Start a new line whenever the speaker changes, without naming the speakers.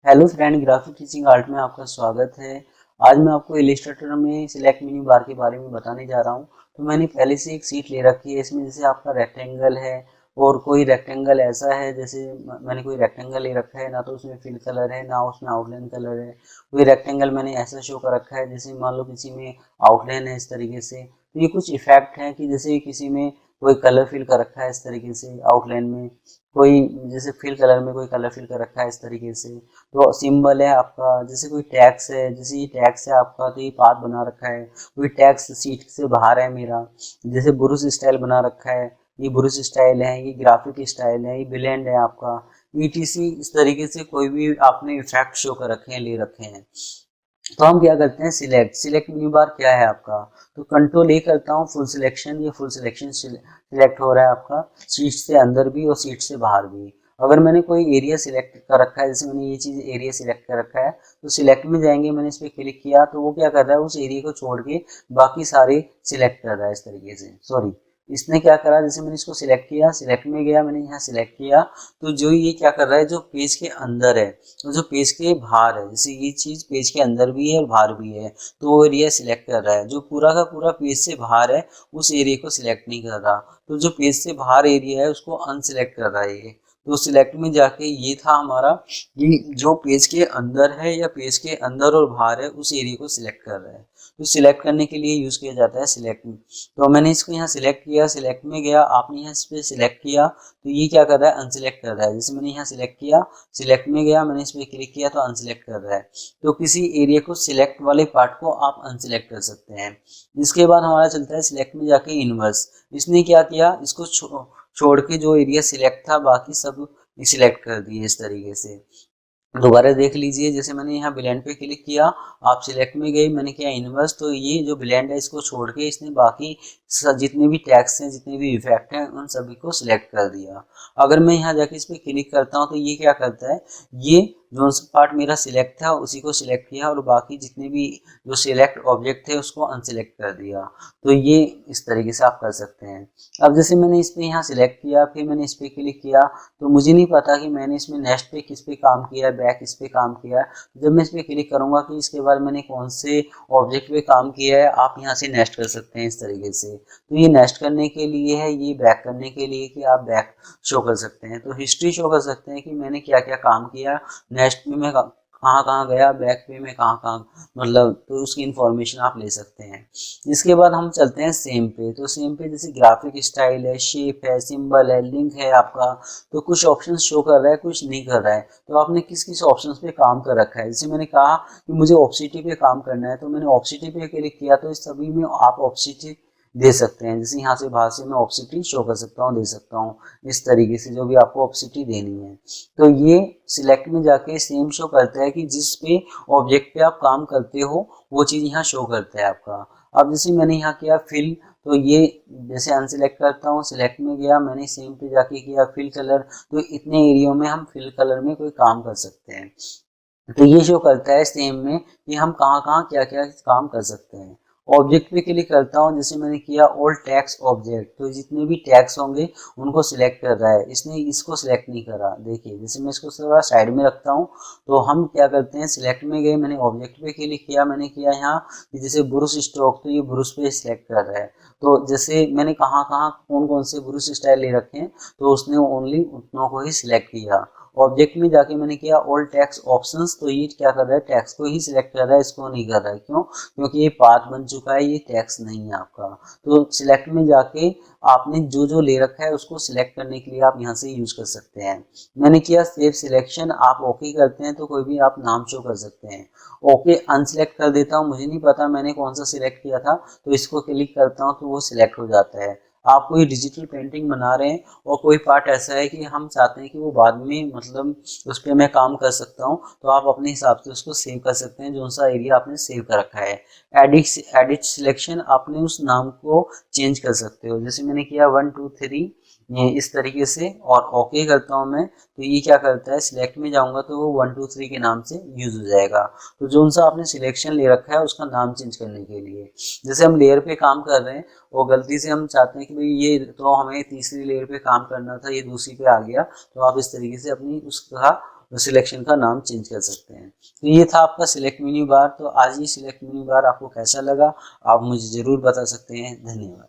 Hello friend, graphic teaching art में आपका स्वागत है। आज मैं आपको इलिस्ट्रेटर में सिलेक्ट मेन्यू बार के बारे में बताने जा रहा हूँ। तो मैंने पहले से एक सीट ले रखी है। इसमें जैसे आपका रेक्टेंगल है और कोई रेक्टेंगल ऐसा है, जैसे मैंने कोई रेक्टेंगल ले रखा है, ना तो उसमें फिल कलर है ना उसमें आउटलाइन कलर है। कोई रेक्टेंगल मैंने ऐसा शो कर रखा है जैसे मान लो किसी में आउटलाइन है इस तरीके से। तो ये कुछ इफेक्ट है कि जैसे किसी में कोई कलर फिल कर रखा है इस तरीके से आउटलाइन में, कोई जैसे फिल कलर में कोई कलर फिल कर रखा है इस तरीके से। तो सिंबल है आपका, जैसे कोई टैक्स है, जैसे ये टैक्स है आपका तो ये पाथ बना रखा है। कोई टैक्स सीट से बाहर है मेरा, जैसे ब्रूस स्टाइल बना रखा है, ये ब्रूस स्टाइल है, ये ग्राफिक स्टाइल है, ये ब्लेंड है आपका ईटीसी। इस तरीके से कोई भी आपने इफेक्ट शो कर रखे हैं, ले रखे हैं। तो हम क्या करते हैं, सिलेक्ट सिलेक्ट मेन्यू बार क्या है आपका। तो कंट्रोल ए करता हूँ, फुल सिलेक्शन। ये फुल सिलेक्शन सिलेक्ट हो रहा है आपका, सीट से अंदर भी और सीट से बाहर भी। अगर मैंने कोई एरिया सिलेक्ट कर रखा है, जैसे मैंने ये चीज एरिया सिलेक्ट कर रखा है, तो सिलेक्ट में जाएंगे, मैंने इस पर क्लिक किया तो वो क्या कर रहा है, उस एरिया को छोड़ के बाकी सारे सिलेक्ट कर रहा है इस तरीके से। सॉरी, इसने क्या करा, जैसे मैंने इसको सिलेक्ट किया, सिलेक्ट में गया, मैंने यहाँ सिलेक्ट किया, तो जो ये क्या कर रहा है, जो पेज के अंदर है तो जो पेज के बाहर है, जैसे ये चीज पेज के अंदर भी है और बाहर भी है, तो वो एरिया सिलेक्ट कर रहा है। जो पूरा का पूरा पेज से बाहर है उस एरिया को सिलेक्ट नहीं कर रहा। तो जो पेज से बाहर एरिया है उसको अनसिलेक्ट कर रहा है ये। तो सिलेक्ट में जाके ये था हमारा कि जो पेज के अंदर है या पेज के अंदर और बाहर है उस एरिया को सिलेक्ट कर रहा है। तो सिलेक्ट करने के लिए यूज किया जाता है सिलेक्ट में। तो मैंने इसको यहाँ सिलेक्ट किया, सिलेक्ट में गया, आपने यहाँ इस पर सिलेक्ट किया तो ये क्या कर रहा है, अनसिलेक्ट कर रहा है। जैसे मैंने यहाँ सिलेक्ट किया, सिलेक्ट में गया, मैंने इस पर क्लिक किया तो अनसिलेक्ट कर रहा है। तो किसी एरिया को सिलेक्ट वाले पार्ट को आप अनसिलेक्ट कर सकते हैं। इसके बाद हमारा चलता है सिलेक्ट में जाके इनवर्स। इसने क्या किया, इसको छोड़ के जो एरिया सिलेक्ट था बाकी सब सिलेक्ट कर दिए इस तरीके से। दोबारा देख लीजिए, जैसे मैंने यहाँ ब्लेंड पे क्लिक किया, आप सिलेक्ट में गए, मैंने किया इनवर्स, तो ये जो ब्लेंड है इसको छोड़ के इसने बाकी जितने भी टैक्स हैं, जितने भी इफेक्ट हैं, उन सभी को सिलेक्ट कर दिया। अगर मैं यहाँ जाके इस पर क्लिक करता हूँ तो ये क्या करता है, ये जो सा पार्ट मेरा सिलेक्ट था उसी को सिलेक्ट किया और बाकी जितने भी जो सिलेक्ट ऑब्जेक्ट थे उसको अनसिलेक्ट कर दिया। तो ये इस तरीके से आप कर सकते हैं। अब जैसे मैंने इस पर यहाँ सिलेक्ट किया, फिर मैंने इस पर क्लिक किया, तो मुझे नहीं पता कि मैंने इसमें नेक्स्ट पे किस पे काम किया है, बैक इस पे काम किया है। जब मैं इस पे क्लिक करूंगा कि इसके बाद मैंने कौन से ऑब्जेक्ट पे काम किया है, आप यहाँ से नेक्स्ट कर सकते हैं इस तरीके से। तो ये नेक्स्ट करने के लिए है, ये बैक करने के लिए कि आप बैक शो कर सकते हैं। तो हिस्ट्री शो कर सकते हैं कि मैंने क्या क्या काम किया, नेक्स्ट में मैं कहाँ कहाँ गया, बैक पे में कहाँ कहाँ, मतलब तो उसकी इंफॉर्मेशन आप ले सकते हैं। इसके बाद हम चलते हैं सेम पे। तो सेम पे जैसे ग्राफिक स्टाइल है, शेप है, सिंबल है, लिंक है आपका। तो कुछ ऑप्शन शो कर रहा है, कुछ नहीं कर रहा है। तो आपने किस किस ऑप्शंस पे काम कर रखा है। जैसे मैंने कहा कि मुझे ऑप्सिटी पे काम करना है, तो मैंने ऑप्सिटी पे क्लिक किया, तो इस सभी में आप ऑप्सिटी दे सकते हैं। जैसे यहाँ से बाहर से मैं ऑप्सिटी शो कर सकता हूँ, दे सकता हूँ इस तरीके से, जो भी आपको ऑप्सिटी देनी है। तो ये सिलेक्ट में जाके सेम शो करता है कि जिस पे ऑब्जेक्ट पे आप काम करते हो वो चीज़ यहाँ शो करता है आपका। अब जैसे मैंने यहाँ किया फिल, तो ये जैसे अनसिलेक्ट करता हूँ, सिलेक्ट में गया, मैंने सेम पे जाके किया फिल कलर, तो इतने एरियो में हम फिल कलर में कोई काम कर सकते हैं। तो ये शो करता है सेम में कि हम कहाँ कहाँ क्या क्या काम कर सकते हैं। ऑब्जेक्ट पे क्लिक करता हूँ, जैसे मैंने किया ऑल टैक्स ऑब्जेक्ट, तो जितने भी टैक्स होंगे उनको सिलेक्ट कर रहा है। इसने इसको सिलेक्ट नहीं करा। देखिए जैसे मैं इसको थोड़ा साइड में रखता हूँ, तो हम क्या करते हैं, सिलेक्ट में गए, मैंने ऑब्जेक्ट पे क्लिक किया, मैंने किया यहाँ जैसे ब्रूस स्ट्रोक, तो ये ब्रूस पे सिलेक्ट कर रहा है। तो जैसे मैंने कहाँ कहाँ कौन कौन से ब्रूस स्टाइल ले रखे हैं, तो उसने ओनली उतनों को ही सिलेक्ट किया। ऑब्जेक्ट में जाके मैंने किया ऑल टैक्स ऑप्शंस, तो ये क्या कर रहा है, टैक्स को ही सिलेक्ट कर रहा है, इसको नहीं कर रहा है। क्यों? क्योंकि ये पाथ बन चुका है, ये टैक्स नहीं है आपका। तो सिलेक्ट में जाके आपने जो जो ले रखा है उसको सिलेक्ट करने के लिए आप यहाँ से यूज कर सकते हैं। मैंने किया सेव सिलेक्शन, आप ओके करते हैं तो कोई भी आप नाम शो कर सकते हैं। ओके अनसिलेक्ट कर देता हूँ, मुझे नहीं पता मैंने कौन सा सिलेक्ट किया था, तो इसको क्लिक करता हूँ तो वो सिलेक्ट हो जाता है। आप कोई डिजिटल पेंटिंग बना रहे हैं और कोई पार्ट ऐसा है कि हम चाहते हैं कि वो बाद में मतलब उस पर मैं काम कर सकता हूँ, तो आप अपने हिसाब से उसको सेव कर सकते हैं, जो सा एरिया आपने सेव कर रखा है। एडिट सिलेक्शन, आपने उस नाम को चेंज कर सकते हो। जैसे मैंने किया 1 2 3 ये इस तरीके से, और ओके करता हूँ मैं, तो ये क्या करता है, सिलेक्ट में जाऊंगा तो वो 1 2 3 के नाम से यूज हो जाएगा। तो जो सा आपने सिलेक्शन ले रखा है उसका नाम चेंज करने के लिए, जैसे हम लेयर पे काम कर रहे हैं और गलती से हम चाहते हैं कि भाई ये तो हमें तीसरी लेयर पे काम करना था, ये दूसरी पे आ गया, तो आप इस तरीके से अपनी उसका तो सिलेक्शन का नाम चेंज कर सकते हैं। तो ये था आपका सिलेक्ट मेन्यू बार। तो आज ये सिलेक्ट मेन्यू बार आपको कैसा लगा आप मुझे ज़रूर बता सकते हैं। धन्यवाद।